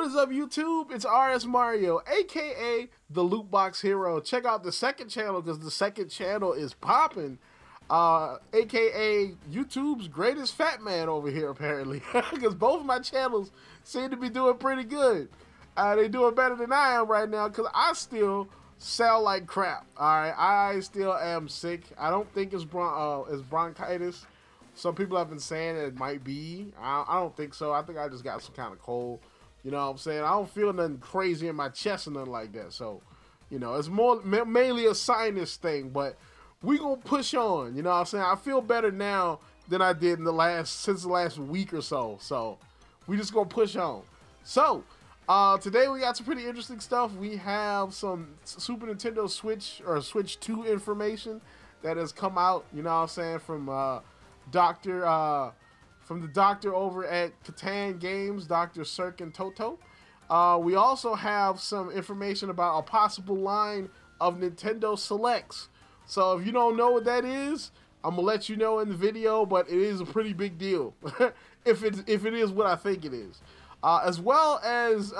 What is up, YouTube? It's RSMario, aka the Loot Box Hero. Check out the second channel because the second channel is popping. AKA YouTube's greatest fat man over here, apparently, because both of my channels seem to be doing pretty good. They're doing better than I am right now because I still sound like crap. All right, I still am sick. I don't think it's bronchitis. Some people have been saying that it might be. I don't think so. I think I just got some kind of cold. You know what I'm saying? I don't feel nothing crazy in my chest or nothing like that. So, you know, it's more mainly a sinus thing, but we gonna push on. You know what I'm saying? I feel better now than I did since the last week or so. So we just gonna push on. So today we got some pretty interesting stuff. We have some Super Nintendo Switch or Switch 2 information that has come out, you know what I'm saying, from the doctor over at Catan Games, Dr. Sirkin Toto. We also have some information about a possible line of Nintendo Selects. So if you don't know what that is, I'm gonna let you know in the video, but it is a pretty big deal if it is what I think it is. As well as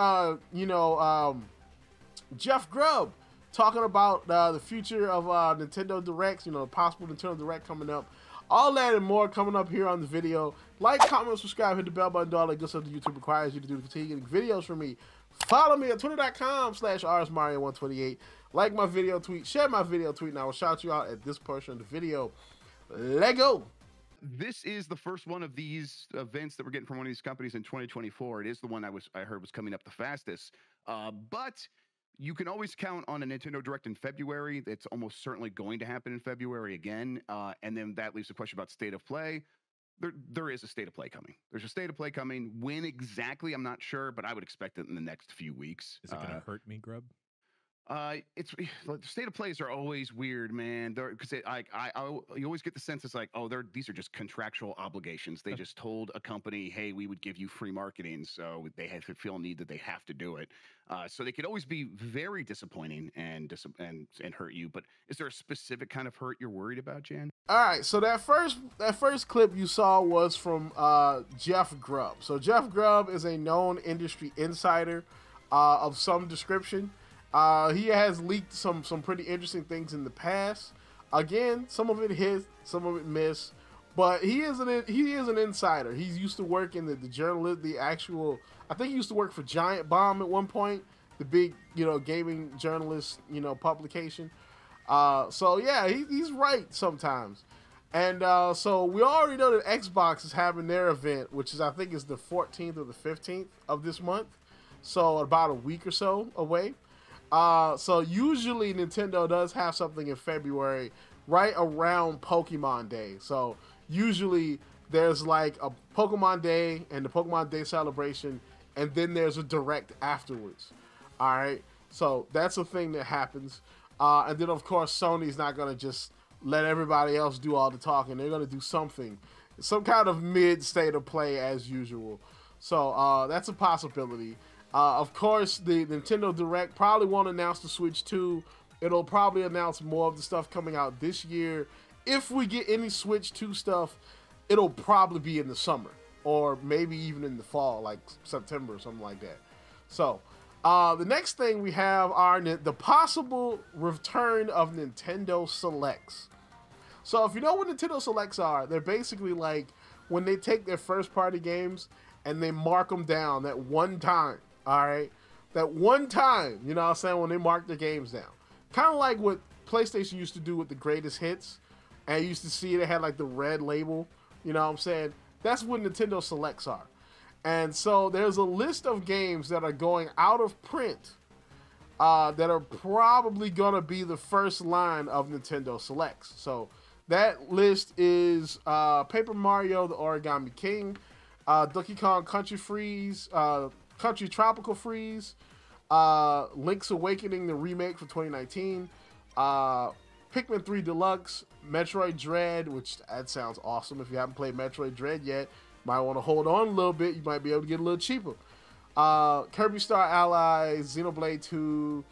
Jeff Grub talking about the future of Nintendo Directs, you know, possible Nintendo Direct coming up. All that and more coming up here on the video. Like, comment, subscribe, hit the bell button, all that good stuff that YouTube requires you to do to continue getting videos from me. Follow me at twitter.com/RSMario128. Like my video tweet, share my video tweet, and I will shout you out at this portion of the video. Let go. This is the first one of these events that we're getting from one of these companies in 2024. It is the one I heard was coming up the fastest. But you can always count on a Nintendo Direct in February. It's almost certainly going to happen in February again. And then that leaves a question about state of play. There is a state of play coming. There's a state of play coming. When exactly, I'm not sure, but I would expect it in the next few weeks. Is it going to hurt me, Grub? It's the state of plays are always weird, man. Because you always get the sense it's like, oh, these are just contractual obligations. They just told a company, hey, we would give you free marketing, so they have to feel a need that they have to do it. So they could always be very disappointing and hurt you. But is there a specific kind of hurt you're worried about, Jan? All right, so that first clip you saw was from Jeff Grubb. So Jeff Grubb is a known industry insider of some description. He has leaked some pretty interesting things in the past. Again, some of it hit, some of it missed, but he is an insider. He's used to work in the journalist, I think he used to work for Giant Bomb at one point, the big, you know, gaming journalist, you know, publication. So yeah, he's right sometimes. And so we already know that Xbox is having their event, which is, I think, is the 14th or the 15th of this month. So about a week or so away. So usually Nintendo does have something in February right around Pokemon Day. So usually there's like a Pokemon Day and the Pokemon Day celebration, and then there's a Direct afterwards. All right. So that's a thing that happens. And then of course Sony's not going to just let everybody else do all the talking. They're going to do something, some kind of mid state of play as usual. So that's a possibility. Of course, the Nintendo Direct probably won't announce the Switch 2. It'll probably announce more of the stuff coming out this year. If we get any Switch 2 stuff, it'll probably be in the summer or maybe even in the fall, like September or something like that. So the next thing we have are the possible return of Nintendo Selects. So if you know what Nintendo Selects are, they're basically like when they take their first-party games and they mark them down that one time. All right, that one time, you know what I'm saying, when they mark the games down. Kind of like what PlayStation used to do with the greatest hits. And you used to see they had like the red label, you know what I'm saying? That's what Nintendo Selects are. And so there's a list of games that are going out of print that are probably going to be the first line of Nintendo Selects. So that list is Paper Mario, the Origami King, Donkey Kong Country Freeze, Country Tropical Freeze, Link's Awakening, the remake for 2019, Pikmin 3 Deluxe, Metroid Dread, which that sounds awesome. If you haven't played Metroid Dread yet, might want to hold on a little bit. You might be able to get a little cheaper. Kirby Star Allies, Xenoblade 2,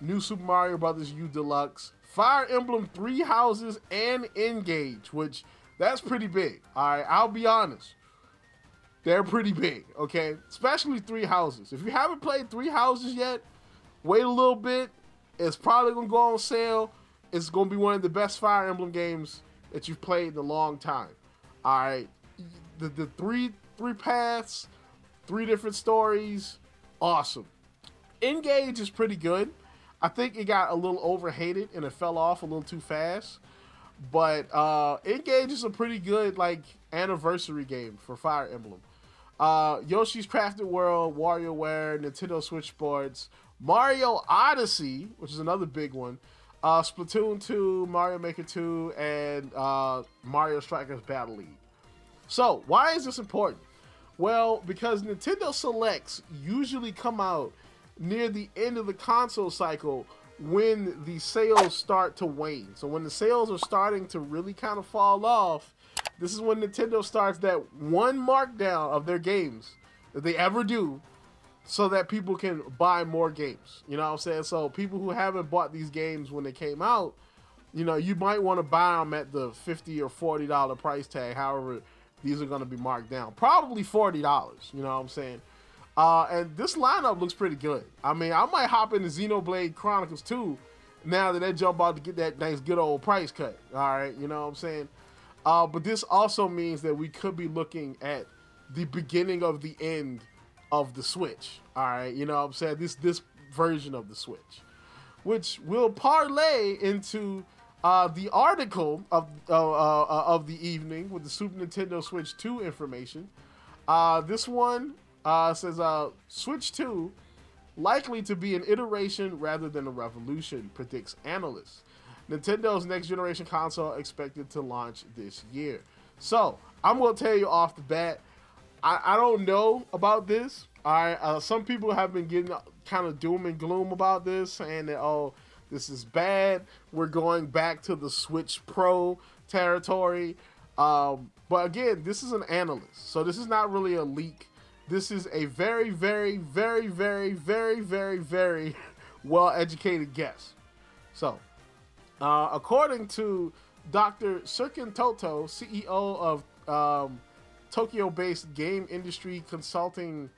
New Super Mario Bros. U Deluxe, Fire Emblem 3 Houses, and Engage, which that's pretty big. All right, I'll be honest. They're pretty big, okay? Especially Three Houses. If you haven't played Three Houses yet, wait a little bit. It's probably going to go on sale. It's going to be one of the best Fire Emblem games that you've played in a long time. All right. The three paths, 3 different stories, awesome. Engage is pretty good. I think it got a little overhated and it fell off a little too fast. But Engage is a pretty good like anniversary game for Fire Emblem. Yoshi's Crafted World, WarioWare, Nintendo Switch Sports, Mario Odyssey, which is another big one, Splatoon 2, Mario Maker 2, and Mario Strikers Battle League. So, why is this important? Well, because Nintendo Selects usually come out near the end of the console cycle when the sales start to wane. So when the sales are starting to really kind of fall off, this is when Nintendo starts that one markdown of their games that they ever do so that people can buy more games. You know what I'm saying? So people who haven't bought these games when they came out, you know, you might want to buy them at the $50 or $40 price tag. However, these are going to be marked down. Probably $40, you know what I'm saying? And this lineup looks pretty good. I mean, I might hop into Xenoblade Chronicles 2 now that they jump out to get that nice good old price cut. All right, you know what I'm saying? But this also means that we could be looking at the beginning of the end of the Switch. All right, you know what I'm saying? This version of the Switch, which will parlay into the article of the evening with the Super Nintendo Switch 2 information. This one says Switch 2 likely to be an iteration rather than a revolution, predicts analysts. Nintendo next generation console expected to launch this year. So I'm going to tell you off the bat, I don't know about this. All right, some people have been getting kind of doom and gloom about this, saying that, oh, this is bad. We're going back to the Switch Pro territory. But again, this is an analyst, so this is not really a leak. This is a very, very, very, very, very, very, very well-educated guess. So, according to Dr. Serkin Toto, CEO of Tokyo-based game industry consulting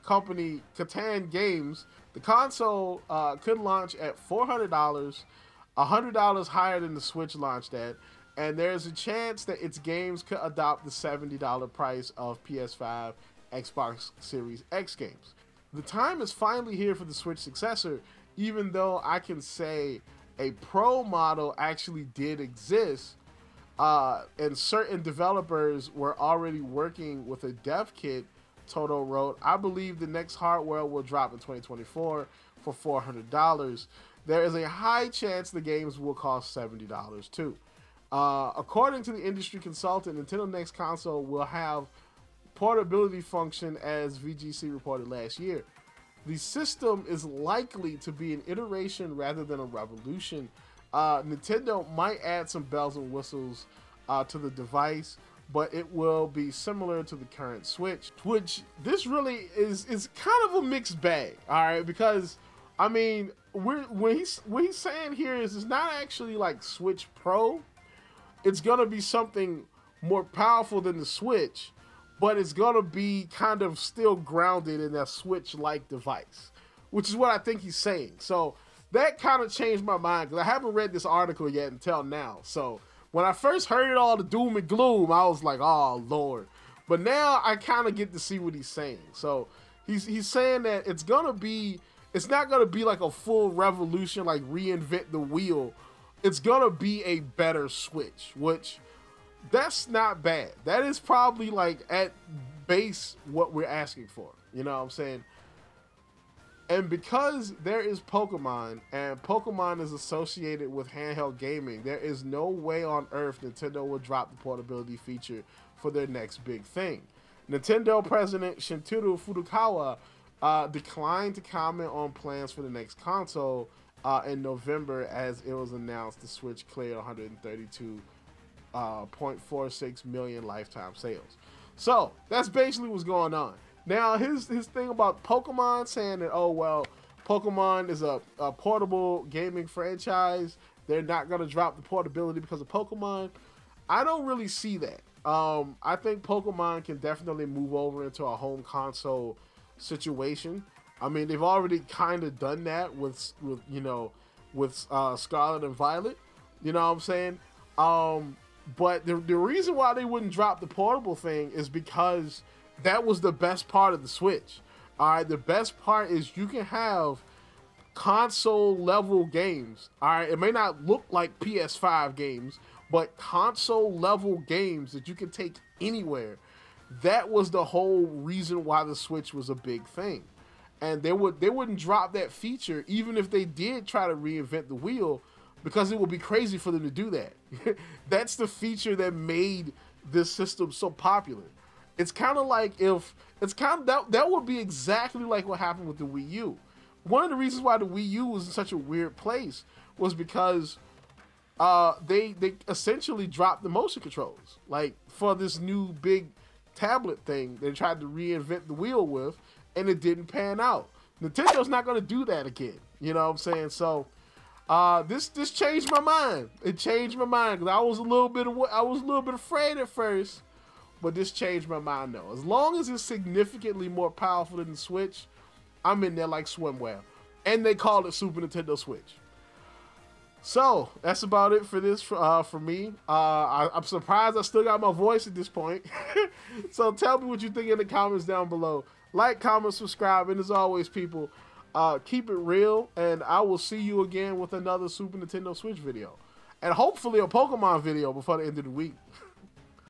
company Catan Games, the console could launch at $400, $100 higher than the Switch launched at, and there's a chance that its games could adopt the $70 price of PS5, Xbox Series X games. The time is finally here for the Switch successor, even though I can say a Pro model actually did exist, and certain developers were already working with a dev kit. Toto wrote, I believe the next hardware will drop in 2024 for $400. There is a high chance the games will cost $70 too. According to the industry consultant, Nintendo next console will have portability function, as VGC reported last year. The system is likely to be an iteration rather than a revolution. Nintendo might add some bells and whistles to the device, but it will be similar to the current Switch, which this really is kind of a mixed bag, all right? Because, I mean, what he's saying here is it's not actually like Switch Pro. It's going to be something more powerful than the Switch, but it's going to be kind of still grounded in that Switch-like device, which is what I think he's saying. So that kind of changed my mind because I haven't read this article yet until now. So when I first heard it all, the doom and gloom, I was like, oh, Lord. But now I kind of get to see what he's saying. So he's saying that it's not going to be like a full revolution, like reinvent the wheel. It's going to be a better Switch, which that's not bad. That is probably like at base what we're asking for. You know what I'm saying? And because there is Pokemon, and Pokemon is associated with handheld gaming, there is no way on earth Nintendo will drop the portability feature for their next big thing. Nintendo president Shintaro Furukawa declined to comment on plans for the next console in November, as it was announced the Switch cleared 132.46 million lifetime sales. So that's basically what's going on. Now his thing about Pokemon, saying that, oh well, Pokemon is a portable gaming franchise, they're not going to drop the portability because of Pokemon. I don't really see that. I think Pokemon can definitely move over into a home console situation. I mean, they've already kind of done that with Scarlet and Violet. You know what I'm saying? But the reason why they wouldn't drop the portable thing is because that was the best part of the Switch. All right, the best part is you can have console level games. All right, it may not look like PS5 games, but console level games that you can take anywhere. That was the whole reason why the Switch was a big thing. And they wouldn't drop that feature even if they did try to reinvent the wheel, because it would be crazy for them to do that. That's the feature that made this system so popular. It's kind of like that would be exactly like what happened with the Wii U. One of the reasons why the Wii U was in such a weird place was because they essentially dropped the motion controls. Like, for this new big tablet thing they tried to reinvent the wheel with, and it didn't pan out. Nintendo's not going to do that again. You know what I'm saying? So this changed my mind. It changed my mind, because I was a little bit afraid at first, but this changed my mind though. As long as it's significantly more powerful than the Switch, I'm in there like swimwear. And they called it Super Nintendo Switch. So that's about it for this for me. I'm surprised I still got my voice at this point. So tell me what you think in the comments down below. Like, comment, subscribe, and as always, people, keep it real, and I will see you again with another Super Nintendo Switch video. And hopefully a Pokemon video before the end of the week.